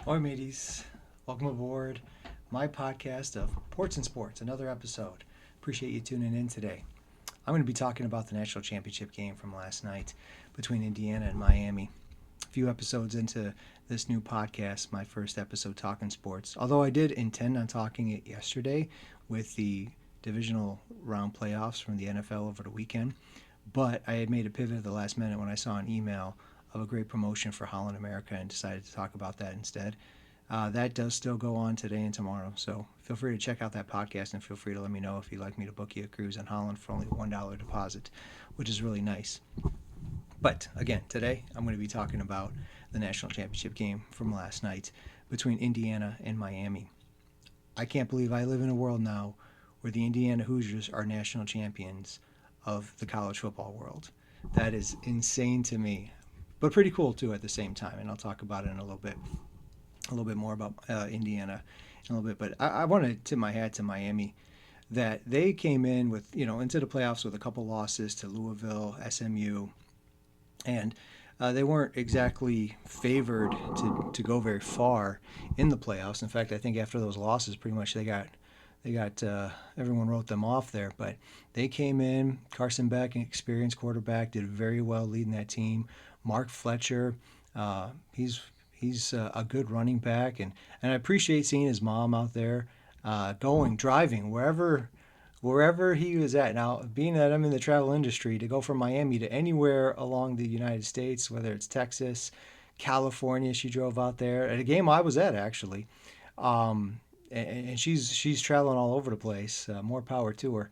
Oi, mateys. Welcome aboard my podcast of Ports and Sports, another episode. Appreciate you tuning in today. I'm going to be talking about the national championship game from last night between Indiana and Miami. A few episodes into this new podcast, my first episode talking sports. Although I did intend on talking it yesterday with the divisional round playoffs from the NFL over the weekend, but I had made a pivot at the last minute when I saw an email of a great promotion for Holland America and decided to talk about that instead. That does still go on today and tomorrow, so feel free to check out that podcast and feel free to let me know if you'd like me to book you a cruise in Holland for only $1 deposit, which is really nice. But again, today I'm going to be talking about the national championship game from last night between Indiana and Miami. I can't believe I live in a world now where the Indiana Hoosiers are national champions of the college football world. That is insane to me, but pretty cool too at the same time. And I'll talk about it in a little bit more about Indiana in a little bit. But I want to tip my hat to Miami that they came in with into the playoffs with a couple losses to Louisville, SMU, and they weren't exactly favored to go very far in the playoffs. In fact, I think after those losses, pretty much they got everyone wrote them off there. But they came in. Carson Beck, an experienced quarterback, did very well leading that team. Mark Fletcher, he's a good running back, and I appreciate seeing his mom out there driving wherever he was at. Now, being that I'm in the travel industry, to go from Miami to anywhere along the United States, whether it's Texas, California, she drove out there at a game I was at actually. And she's traveling all over the place. More power to her.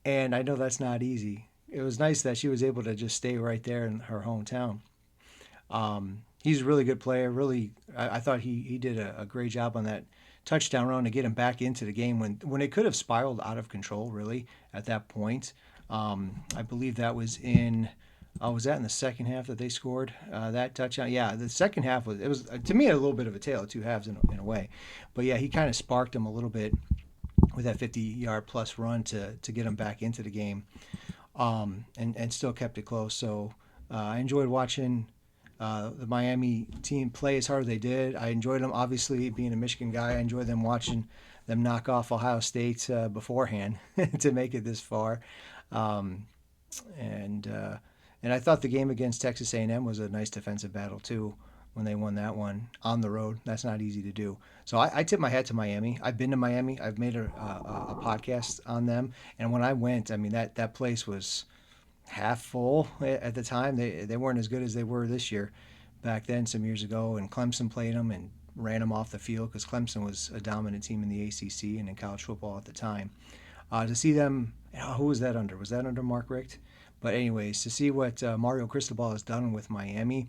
And I know that's not easy. It was nice that she was able to just stay right there in her hometown. He's a really good player. Really, I thought he did a great job on that touchdown run to get him back into the game when it could have spiraled out of control. Really, at that point, I believe that was in. Was that in the second half that they scored that touchdown? Yeah, the second half was to me a little bit of a tale of two halves in a way, but yeah, he kind of sparked him a little bit with that 50-yard plus run to get him back into the game, and still kept it close. So I enjoyed watching the Miami team play as hard as they did. I enjoyed them, obviously, being a Michigan guy. I enjoyed them watching them knock off Ohio State beforehand to make it this far. Um, and and I thought the game against Texas A&M was a nice defensive battle too when they won that one on the road. That's not easy to do. So I tip my hat to Miami. I've been to Miami. I've made a podcast on them, and when I went, I mean that place was half full at the time. They weren't as good as they were this year. Back then, some years ago, and Clemson played them and ran them off the field because Clemson was a dominant team in the ACC and in college football at the time. To see them, who was that under? Was that under Mark Richt? But anyways, to see what Mario Cristobal has done with Miami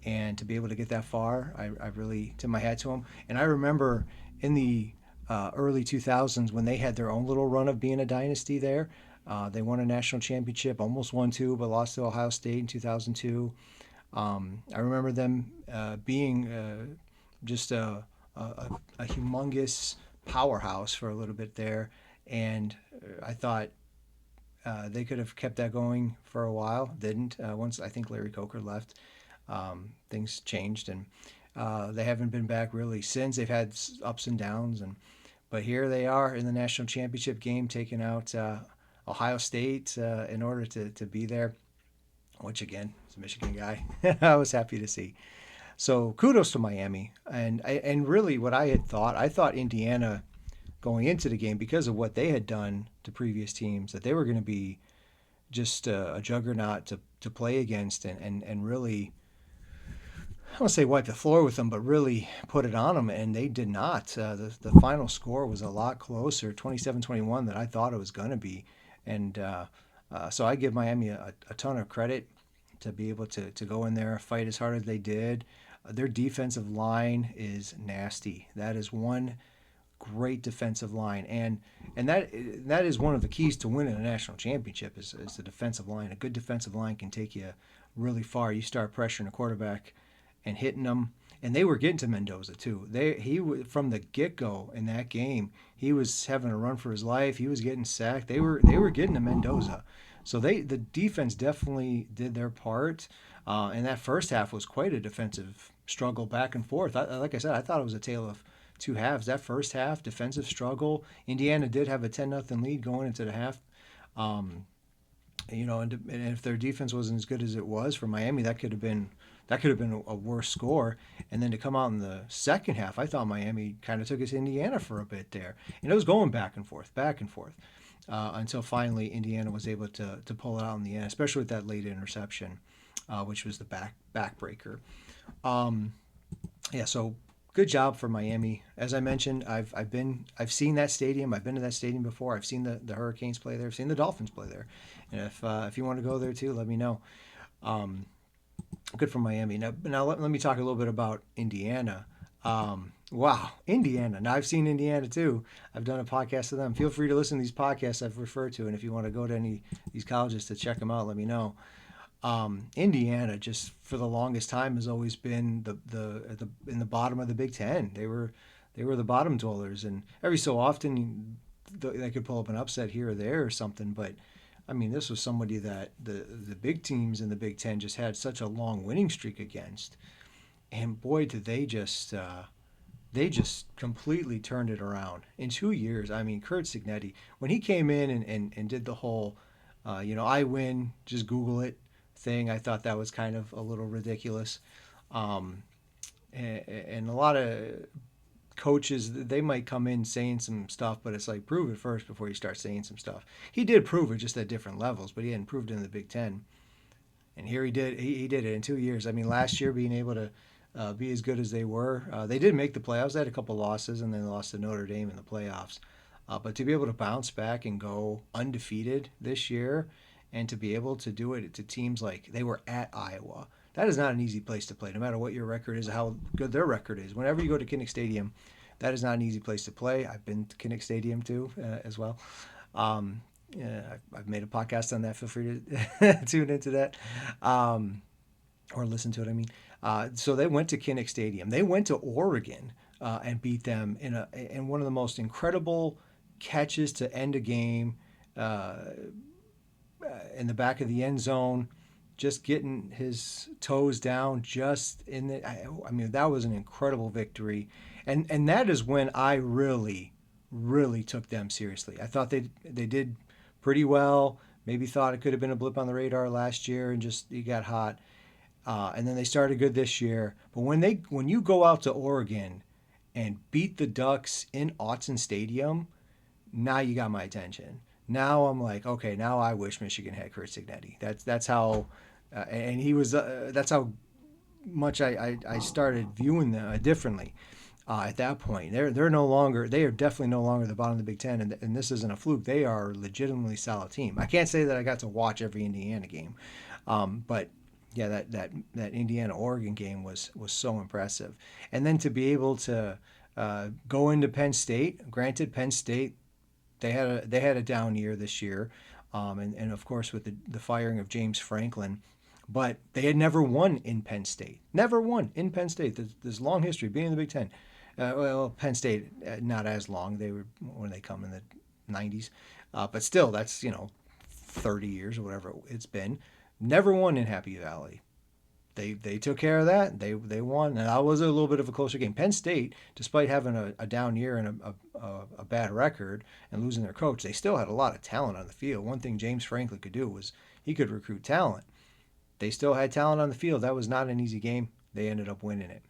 and to be able to get that far, I really tip my hat to him. And I remember in the early 2000s when they had their own little run of being a dynasty there. They won a national championship, almost won two, but lost to Ohio State in 2002. I remember them being just a humongous powerhouse for a little bit there, and I thought they could have kept that going for a while. Didn't. Once I think Larry Coker left, things changed, and they haven't been back really since. They've had ups and downs, but here they are in the national championship game, taking out Ohio State in order to be there, which again, as a Michigan guy, I was happy to see. So kudos to Miami, and really what I thought Indiana going into the game because of what they had done to previous teams that they were going to be just a juggernaut to play against and really I won't say wipe the floor with them, but really put it on them, and they did not. The final score was a lot closer, 27-21, than I thought it was going to be. And so I give Miami a ton of credit to be able to go in there, fight as hard as they did. Their defensive line is nasty. That is one great defensive line, and that is one of the keys to winning a national championship is the defensive line. A good defensive line can take you really far. You start pressuring a quarterback and hitting them, and they were getting to Mendoza too. He from the get go in that game, he was having a run for his life. He was getting sacked. They were getting to Mendoza, so the defense definitely did their part. And that first half was quite a defensive struggle back and forth. Like I said, I thought it was a tale of two halves. That first half, defensive struggle. Indiana did have a 10-0 lead going into the half. Um, and if their defense wasn't as good as it was for Miami, that could have been a worse score. And then to come out in the second half, I thought Miami kind of took it to Indiana for a bit there, and it was going back and forth, until finally Indiana was able to pull it out in the end, especially with that late interception, which was the backbreaker. Um, yeah, so good job for Miami. As I mentioned, I've seen that stadium. I've been to that stadium before. I've seen the Hurricanes play there. I've seen the Dolphins play there. And if you want to go there too, let me know. Um, Good for Miami. Now let me talk a little bit about Indiana. Wow, Indiana. Now I've seen Indiana too. I've done a podcast to them. Feel free to listen to these podcasts I've referred to, and if you want to go to any of these colleges to check them out, let me know. Indiana, just for the longest time, has always been the in the bottom of the Big Ten. They were the bottom dwellers, and every so often they could pull up an upset here or there or something. But I mean, this was somebody that the big teams in the Big Ten just had such a long winning streak against, and boy, did they just completely turned it around in 2 years. I mean, Kurt Signetti, when he came in and did the whole, I win, just Google it thing, I thought that was kind of a little ridiculous. Um, and a lot of coaches, they might come in saying some stuff, but it's like, prove it first before you start saying some stuff. He did prove it, just at different levels, but he hadn't proved it in the Big Ten. And here he did. He did it in 2 years. I mean, last year being able to be as good as they were, they did make the playoffs. They had a couple losses, and then they lost to Notre Dame in the playoffs. But to be able to bounce back and go undefeated this year, and to be able to do it to teams like they were at Iowa, that is not an easy place to play. No matter what your record is, how good their record is. Whenever you go to Kinnick Stadium, that is not an easy place to play. I've been to Kinnick Stadium too, as well. Um, yeah, I've made a podcast on that. Feel free to tune into that, um, or listen to it. I mean, so they went to Kinnick Stadium. They went to Oregon and beat them in one of the most incredible catches to end a game, uh, in the back of the end zone, just getting his toes down just in the. I mean, that was an incredible victory, and that is when I really took them seriously. I thought they did pretty well. Maybe thought it could have been a blip on the radar last year, and just he got hot. And then they started good this year. But when you go out to Oregon and beat the Ducks in Autzen Stadium, now you got my attention. Now I'm like, okay, now I wish Michigan had Kurt Signetti. That's how, and he was. That's how much I started viewing them differently. At that point, they're no longer. They are definitely no longer the bottom of the Big Ten, and this isn't a fluke. They are a legitimately solid team. I can't say that I got to watch every Indiana game, but yeah, that Indiana Oregon game was so impressive. And then to be able to go into Penn State. Granted, Penn State, they had a down year this year, and of course with the firing of James Franklin, but they had never won in Penn State. Never won in Penn State. There's long history being in the Big Ten. Well, Penn State not as long. They were when they come in the '90s, but still that's 30 years or whatever it's been. Never won in Happy Valley. They took care of that. They won, and that was a little bit of a closer game. Penn State, despite having a down year and a bad record and losing their coach, they still had a lot of talent on the field. One thing James Franklin could do was he could recruit talent. They still had talent on the field. That was not an easy game. They ended up winning it,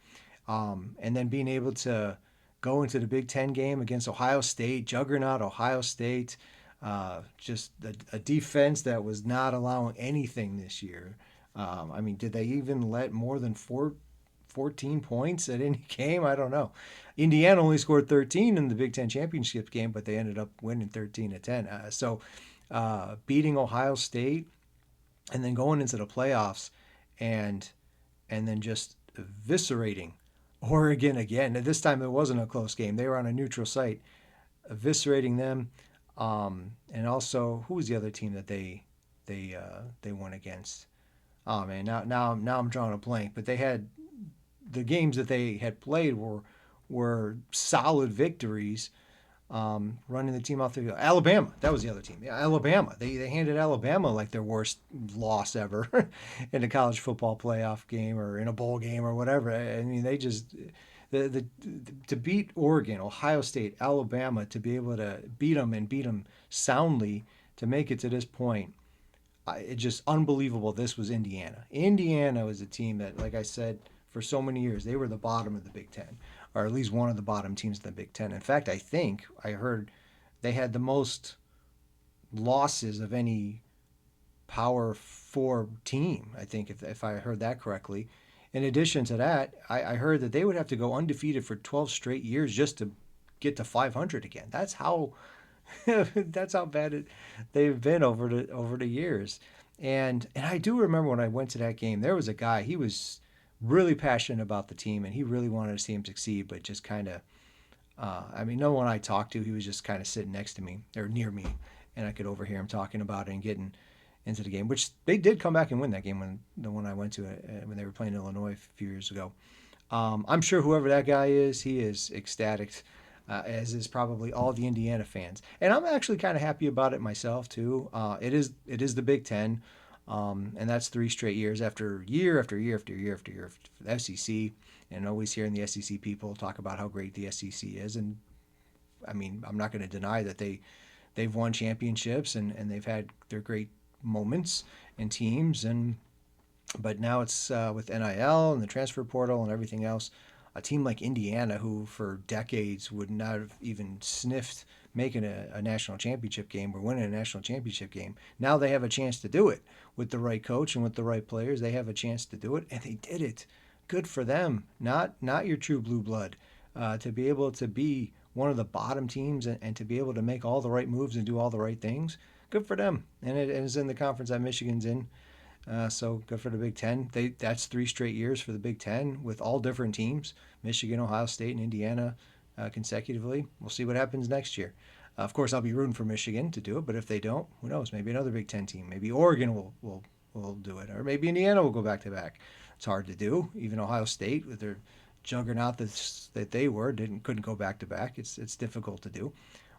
and then being able to go into the Big Ten game against Ohio State, juggernaut Ohio State, just a defense that was not allowing anything this year. I mean, did they even let more than 14 points at any game? I don't know. Indiana only scored 13 in the Big Ten championship game, but they ended up winning 13-10. So beating Ohio State and then going into the playoffs and then just eviscerating Oregon again. And this time it wasn't a close game. They were on a neutral site, eviscerating them. And also, who was the other team that they won against? Oh man, now I'm drawing a blank. But they had the games that they had played were solid victories. running the team off the field. Alabama, that was the other team. Yeah, Alabama. They handed Alabama like their worst loss ever in a college football playoff game or in a bowl game or whatever. I mean, they just the to beat Oregon, Ohio State, Alabama, to be able to beat them and beat them soundly to make it to this point. It's just unbelievable. This was Indiana. Indiana was a team that, like I said, for so many years, they were the bottom of the Big Ten, or at least one of the bottom teams in the Big Ten. In fact, I think I heard they had the most losses of any Power Four team. I think, if I heard that correctly. In addition to that, I heard that they would have to go undefeated for 12 straight years just to get to 500 again. That's how that's how bad they've been over the years. And I do remember when I went to that game, there was a guy. He was really passionate about the team, and he really wanted to see him succeed, but just kind of, I mean, no one I talked to, he was just kind of sitting next to me or near me, and I could overhear him talking about it and getting into the game, which they did come back and win that game when the one I went to when they were playing Illinois a few years ago. I'm sure whoever that guy is, he is ecstatic, as is probably all the Indiana fans. And I'm actually kind of happy about it myself too. It is the Big Ten, and that's 3 straight years after year after year after year after year for the SEC. And always hearing the SEC people talk about how great the SEC is. And I mean, I'm not going to deny that they've won championships and they've had their great moments and teams, and but now it's with NIL and the transfer portal and everything else. A team like Indiana, who for decades would not have even sniffed making a national championship game or winning a national championship game, now they have a chance to do it with the right coach and with the right players. They have a chance to do it, and they did it. Good for them. Not your true blue blood. To be able to be one of the bottom teams and to be able to make all the right moves and do all the right things, good for them. And it is in the conference that Michigan's in. So good for the Big Ten. That's 3 straight years for the Big Ten with all different teams: Michigan, Ohio State, and Indiana consecutively. We'll see what happens next year. Of course, I'll be rooting for Michigan to do it, but if they don't, who knows? Maybe another Big Ten team. Maybe Oregon will do it, or maybe Indiana will go back to back. It's hard to do. Even Ohio State, with their juggernaut that they were, couldn't go back to back. It's difficult to do.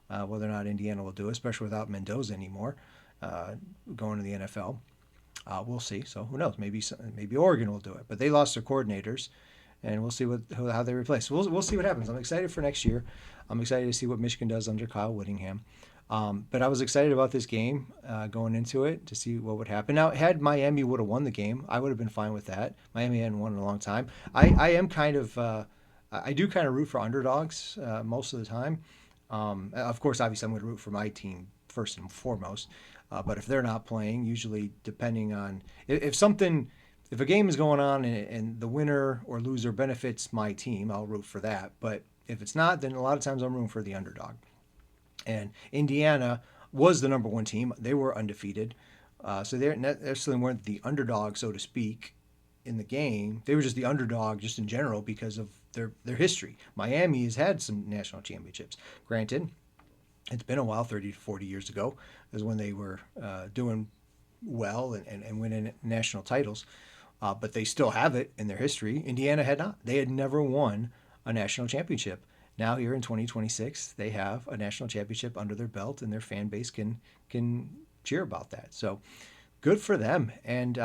Whether or not Indiana will do it, especially without Mendoza anymore, going to the NFL. We'll see. So who knows? Maybe Oregon will do it. But they lost their coordinators, and we'll see how they replace. We'll see what happens. I'm excited for next year. I'm excited to see what Michigan does under Kyle Whittingham. But I was excited about this game going into it to see what would happen. Now, had Miami would have won the game, I would have been fine with that. Miami hadn't won in a long time. I am kind of I do kind of root for underdogs most of the time. Of course, obviously, I'm going to root for my team first and foremost. But if they're not playing, usually depending on if a game is going on and the winner or loser benefits my team, I'll root for that. But if it's not, then a lot of times I'm rooting for the underdog. And Indiana was the number one team. They were undefeated. So they necessarily weren't the underdog, so to speak, in the game. They were just the underdog just in general because of their history. Miami has had some national championships. Granted, it's been a while. 30 to 40 years ago is when they were doing well and winning national titles. But they still have it in their history. Indiana had not. They had never won a national championship. Now here in 2026, they have a national championship under their belt, and their fan base can cheer about that. So good for them. And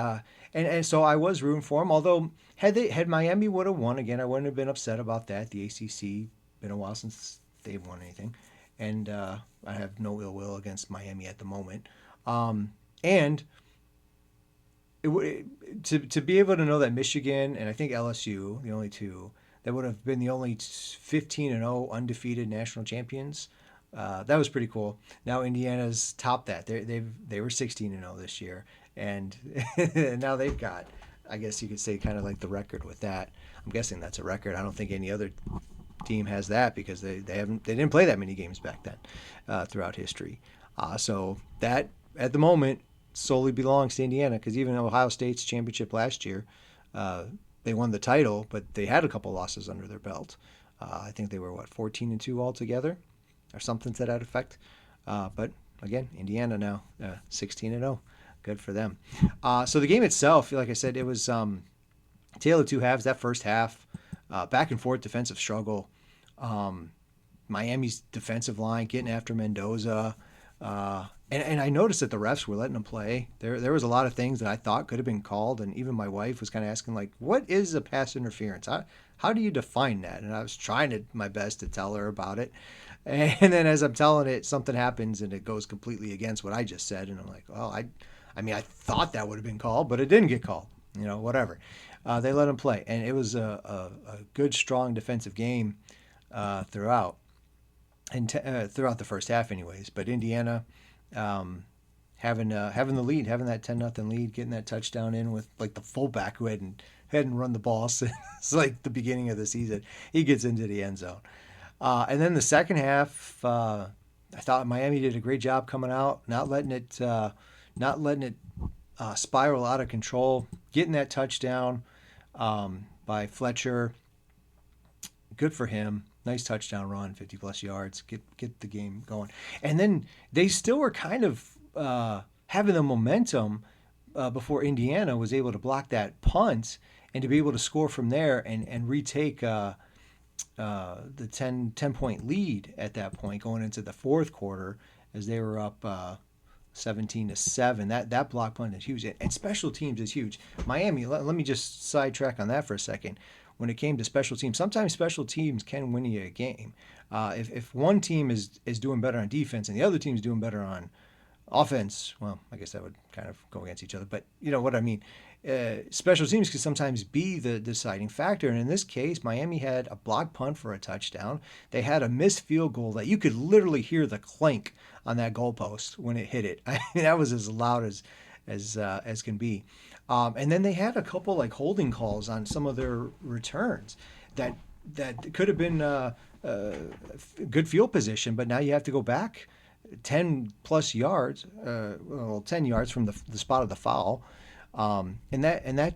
so I was rooting for them. Although had Miami would have won again, I wouldn't have been upset about that. The ACC, been a while since they've won anything, and I have no ill will against Miami at the moment. And to be able to know that Michigan and I think LSU, the only two that would have been the only 15-0 undefeated national champions, that was pretty cool. Now Indiana's topped that. They were 16-0 this year, and now they've got, I guess you could say, kind of like the record with that. I'm guessing that's a record. I don't think any other team has that because they didn't play that many games back then throughout history. So that at the moment solely belongs to Indiana, because even Ohio State's championship last year, they won the title, but they had a couple losses under their belt. I think they were 14-2 altogether, or something to that effect. But again, Indiana now 16-0. Good for them. So the game itself, like I said, it was tale of two halves. That first half, back and forth defensive struggle. Miami's defensive line getting after Mendoza. And I noticed that the refs were letting him play. There was a lot of things that I thought could have been called, and even my wife was kind of asking, like, what is a pass interference? How do you define that? And I was trying my best to tell her about it. And then as I'm telling it, something happens and it goes completely against what I just said. And I'm like, well, I mean, I thought that would have been called, but it didn't get called. Whatever. They let him play. And it was a good, strong defensive game throughout. And throughout the first half anyways. But Indiana having the lead, having that 10-0 lead, getting that touchdown in with like the fullback who hadn't run the ball since like the beginning of the season. He gets into the end zone. And then the second half, I thought Miami did a great job coming out, not letting it spiral out of control, getting that touchdown by Fletcher. Good for him. Nice touchdown run, 50-plus yards, get the game going. And then they still were kind of having the momentum before Indiana was able to block that punt and to be able to score from there and retake the 10-point lead at that point going into the fourth quarter as they were up 17-7. That block punt is huge. And special teams is huge. Miami, let me just sidetrack on that for a second. When it came to special teams, sometimes special teams can win you a game. If one team is doing better on defense and the other team is doing better on offense, well, I guess that would kind of go against each other. But you know what I mean. Special teams can sometimes be the deciding factor. And in this case, Miami had a block punt for a touchdown. They had a missed field goal that you could literally hear the clank on that goalpost when it hit it. I mean, that was as loud as can be. And then they had a couple like holding calls on some of their returns that could have been good field position, but now you have to go back 10-plus yards, 10 yards from the spot of the foul, and that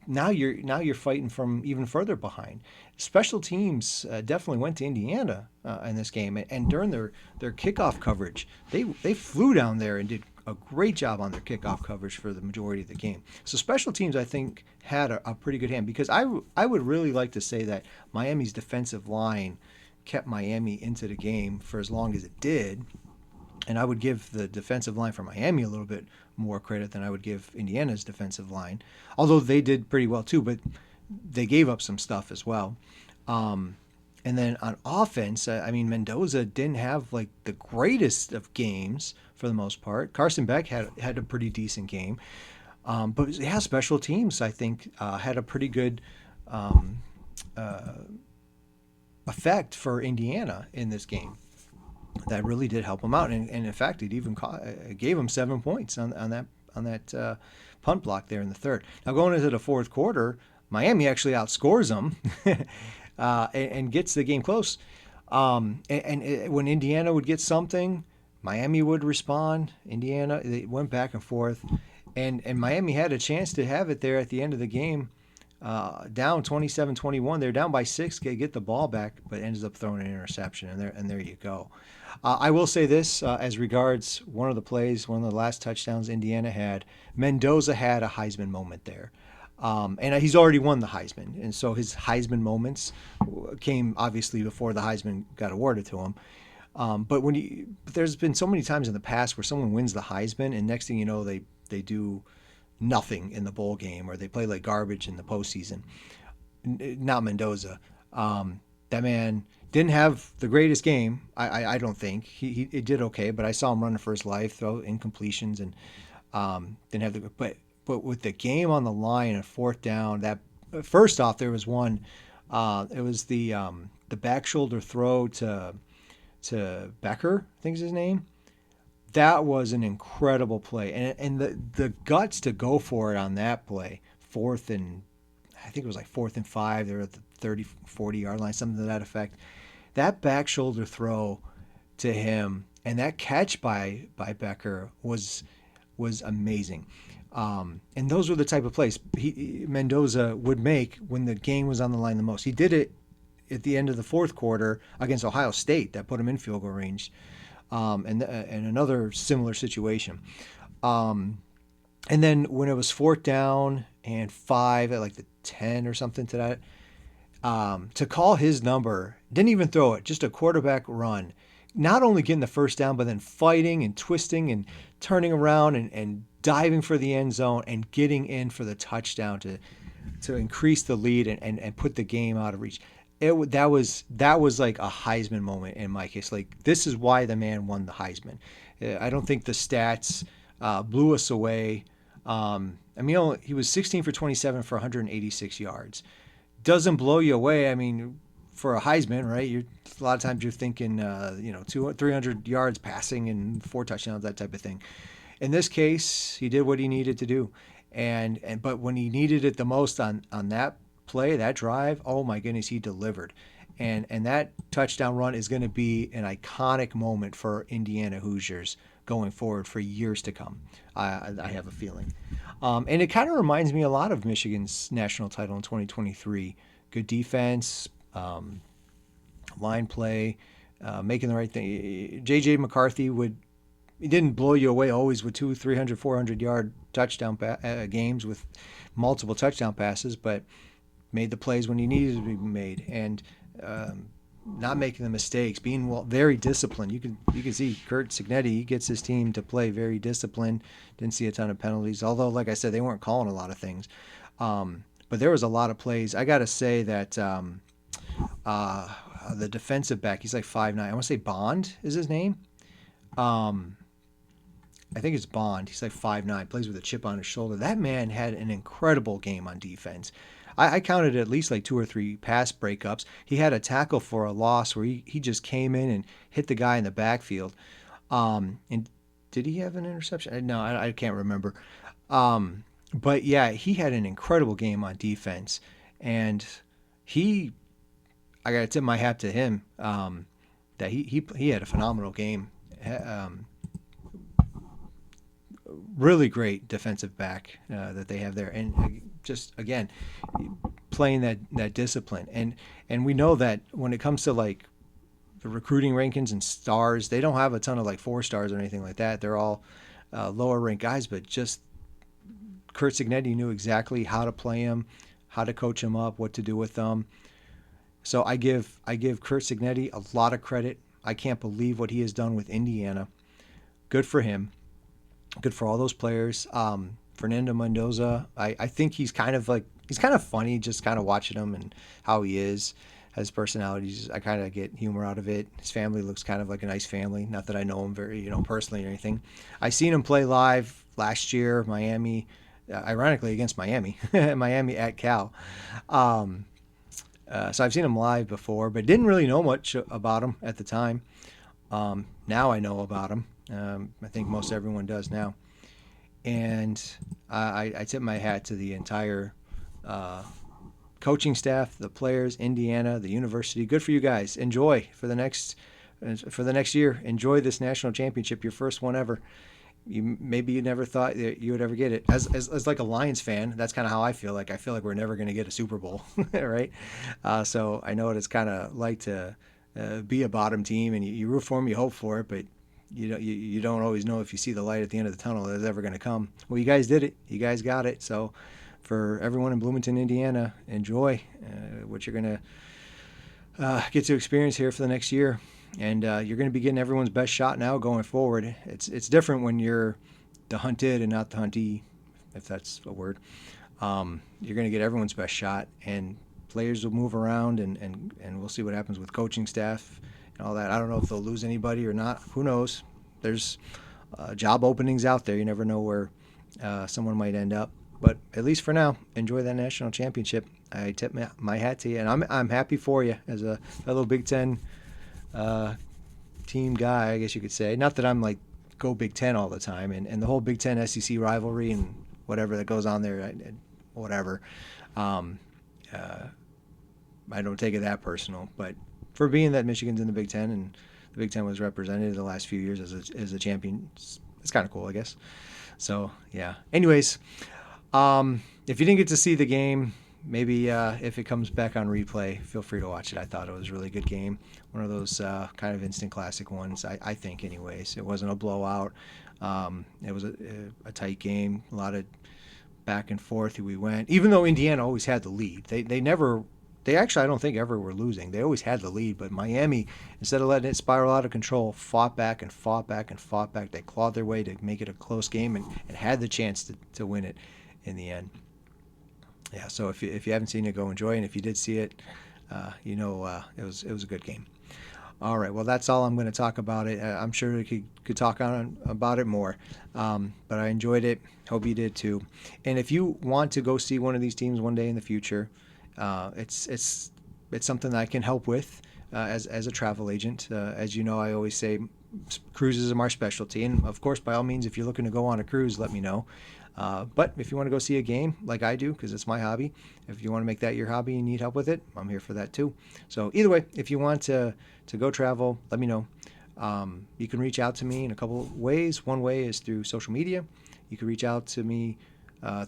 now you're fighting from even further behind. Special teams definitely went to Indiana in this game, and during their kickoff coverage, they flew down there and did a great job on their kickoff coverage for the majority of the game. So special teams, I think, had a pretty good hand because I would really like to say that Miami's defensive line kept Miami into the game for as long as it did. And I would give the defensive line for Miami a little bit more credit than I would give Indiana's defensive line, although they did pretty well too, but they gave up some stuff as well. And then on offense, I mean, Mendoza didn't have like the greatest of games for the most part. Carson Beck had a pretty decent game. But yeah, special teams, I think, had a pretty good effect for Indiana in this game. That really did help them out. And in fact, it even gave them 7 points on that punt block there in the third. Now going into the fourth quarter, Miami actually outscores them and gets the game close. And when Indiana would get something, Miami would respond. Indiana, they went back and forth. And Miami had a chance to have it there at the end of the game, down 27-21. They're down by 6, get the ball back, but ends up throwing an interception. And there you go. I will say this as regards one of the last touchdowns Indiana had, Mendoza had a Heisman moment there. And he's already won the Heisman. And so his Heisman moments came obviously before the Heisman got awarded to him. But there's been so many times in the past where someone wins the Heisman and next thing you know, they do nothing in the bowl game or they play like garbage in the postseason. Not Mendoza. That man didn't have the greatest game. I don't think he did okay, but I saw him running for his life, throw incompletions, and didn't have the. But with the game on the line and fourth down, that first off there was one. It was the back shoulder throw to Becker, I think is his name. That was an incredible play, and the guts to go for it on that play, I think it was like 4th and 5. They were at the 30, 40-yard line, something to that effect. That back shoulder throw to him and that catch by Becker was amazing. And those were the type of plays Mendoza would make when the game was on the line the most. He did it at the end of the fourth quarter against Ohio State that put him in field goal range, and another similar situation. And then when it was 4th down and 5 at like the 10 or something to that, to call his number Didn't even throw it, just a quarterback run. Not only getting the first down, but then fighting and twisting and turning around and diving for the end zone and getting in for the touchdown to increase the lead and put the game out of reach. That was like a Heisman moment in my case. Like, this is why the man won the Heisman. I don't think the stats blew us away. I mean, he was 16 for 27 for 186 yards. Doesn't blow you away. I mean, for a Heisman, right? A lot of times you're thinking, 300 yards passing and 4 touchdowns, that type of thing. In this case, he did what he needed to do, but when he needed it the most on that play, that drive, oh my goodness, he delivered. And that touchdown run is going to be an iconic moment for Indiana Hoosiers going forward for years to come. I have a feeling. And it kind of reminds me a lot of Michigan's national title in 2023. Good defense, line play, making the right thing. J.J. McCarthy he didn't blow you away always with 200, 300, 400-yard touchdown games with multiple touchdown passes, but made the plays when he needed to be made, and not making the mistakes, being very disciplined. You can see Curt Cignetti, he gets his team to play very disciplined. Didn't see a ton of penalties, although, like I said, they weren't calling a lot of things. But there was a lot of plays. I got to say that the defensive back, he's like 5'9". I want to say Bond is his name. I think it's Bond. He's like 5'9", plays with a chip on his shoulder. That man had an incredible game on defense. I counted at least like 2 or 3 pass breakups. He had a tackle for a loss where he just came in and hit the guy in the backfield. And did he have an interception? No, I can't remember. But yeah, he had an incredible game on defense. And I got to tip my hat to him that he had a phenomenal game. Really great defensive back that they have there, and just again playing that discipline. And we know that when it comes to like the recruiting rankings and stars, they don't have a ton of like 4 stars or anything like that. They're all lower ranked guys, but just Curt Cignetti knew exactly how to play him, how to coach him up, what to do with them. So I give Curt Cignetti a lot of credit. I can't believe what he has done with Indiana. Good for him. Good for all those players. Fernando Mendoza, I think he's kind of funny, just kind of watching him and how he is, his personalities. I kind of get humor out of it. His family looks kind of like a nice family. Not that I know him very, personally or anything. I seen him play live last year, Miami, ironically against Miami, Miami at Cal. So I've seen him live before, but didn't really know much about him at the time. Now I know about him. I think most everyone does now. And I tip my hat to the entire coaching staff, the players, Indiana, the university. Good for you guys. Enjoy for the next year. Enjoy this national championship, your first one ever. Maybe you never thought that you would ever get it. As like a Lions fan, that's kind of how I feel. Like, I feel like we're never going to get a Super Bowl, right? So I know what it's kind of like to be a bottom team, and you root for them, you hope for it, but you don't always know if you see the light at the end of the tunnel that's ever going to come. Well, you guys did it. You guys got it. So for everyone in Bloomington, Indiana, enjoy what you're going to get to experience here for the next year. And you're going to be getting everyone's best shot now going forward. It's different when you're the hunted and not the huntee, if that's a word. You're going to get everyone's best shot, and players will move around, and we'll see what happens with coaching staff and all that. I don't know if they'll lose anybody or not. Who knows? There's job openings out there. You never know where someone might end up. But at least for now, enjoy that national championship. I tip my hat to you, and I'm happy for you as a fellow Big Ten team guy, I guess you could say. Not that I'm like go Big Ten all the time, and the whole Big Ten SEC rivalry and whatever that goes on there, whatever. I don't take it that personal, but for being that Michigan's in the Big Ten and the Big Ten was represented the last few years as a champion, it's kind of cool, I guess. So yeah. Anyways, if you didn't get to see the game, maybe if it comes back on replay, feel free to watch it. I thought it was a really good game. One of those kind of instant classic ones, I think anyways. It wasn't a blowout. It was a tight game, a lot of back and forth we went. Even though Indiana always had the lead, they never They actually, I don't think, ever were losing. They always had the lead, but Miami, instead of letting it spiral out of control, fought back and fought back and fought back. They clawed their way to make it a close game and had the chance to win it in the end. Yeah, so if you haven't seen it, go enjoy it. And if you did see it, it was a good game. All right, well, that's all I'm going to talk about it. I'm sure we could talk on about it more, but I enjoyed it. Hope you did too. And if you want to go see one of these teams one day in the future, it's something that I can help with as a travel agent. As you know, I always say cruises are my specialty, and of course, by all means, if you're looking to go on a cruise, let me know. But if you want to go see a game like I do, because it's my hobby, if you want to make that your hobby and need help with it, I'm here for that too. So either way, if you want to go travel, let me know. You can reach out to me in a couple of ways. One way is through social media. You can reach out to me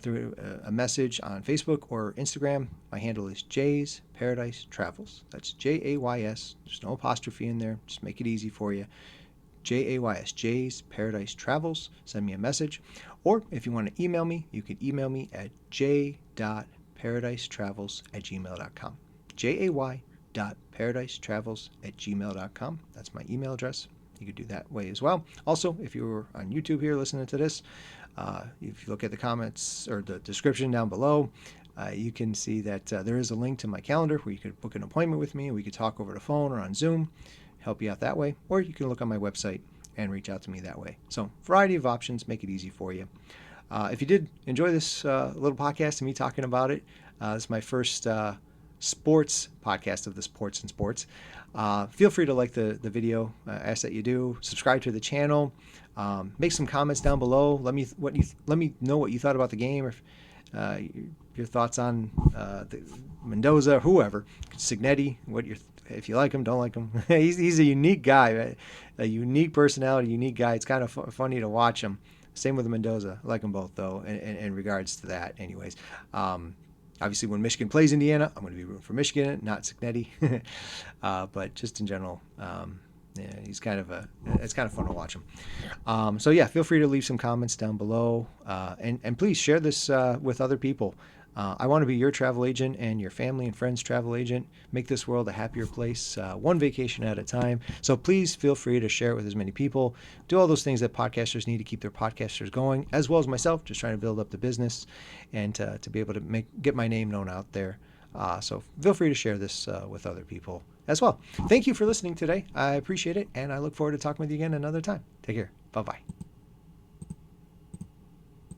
through a message on Facebook or Instagram. My handle is Jay's Paradise Travels. That's Jays. There's no apostrophe in there. Just make it easy for you. Jays, Jay's Paradise Travels. Send me a message. Or if you want to email me, you can email me at j.paradise.travels@gmail.com. jay.paradise.travels@gmail.com. That's my email address. You could do that way as well. Also, if you're on YouTube here listening to this, if you look at the comments or the description down below, you can see that there is a link to my calendar where you could book an appointment with me and we could talk over the phone or on Zoom, help you out that way. Or you can look on my website and reach out to me that way. So, variety of options, make it easy for you. If you did enjoy this little podcast and me talking about it, this is my first sports podcast of the Sports and Sports. Feel free to like the video. Ask that you do. Subscribe to the channel. Make some comments down below. Let me know what you thought about the game, or your thoughts on the Mendoza, whoever, Signetti. If you like him, don't like him. he's a unique guy, right? A unique personality, unique guy. It's kind of funny to watch him. Same with Mendoza. I like them both, though, in regards to that. Anyways, obviously, when Michigan plays Indiana, I'm going to be rooting for Michigan, not Signetti. But just in general, it's kind of fun to watch him. So yeah, feel free to leave some comments down below, and please share this with other people. I want to be your travel agent and your family and friends' travel agent. Make this world a happier place, one vacation at a time. So please feel free to share it with as many people. Do all those things that podcasters need to keep their podcasters going, as well as myself, just trying to build up the business and to be able to get my name known out there. So feel free to share this with other people as well. Thank you for listening today. I appreciate it, and I look forward to talking with you again another time. Take care. Bye-bye.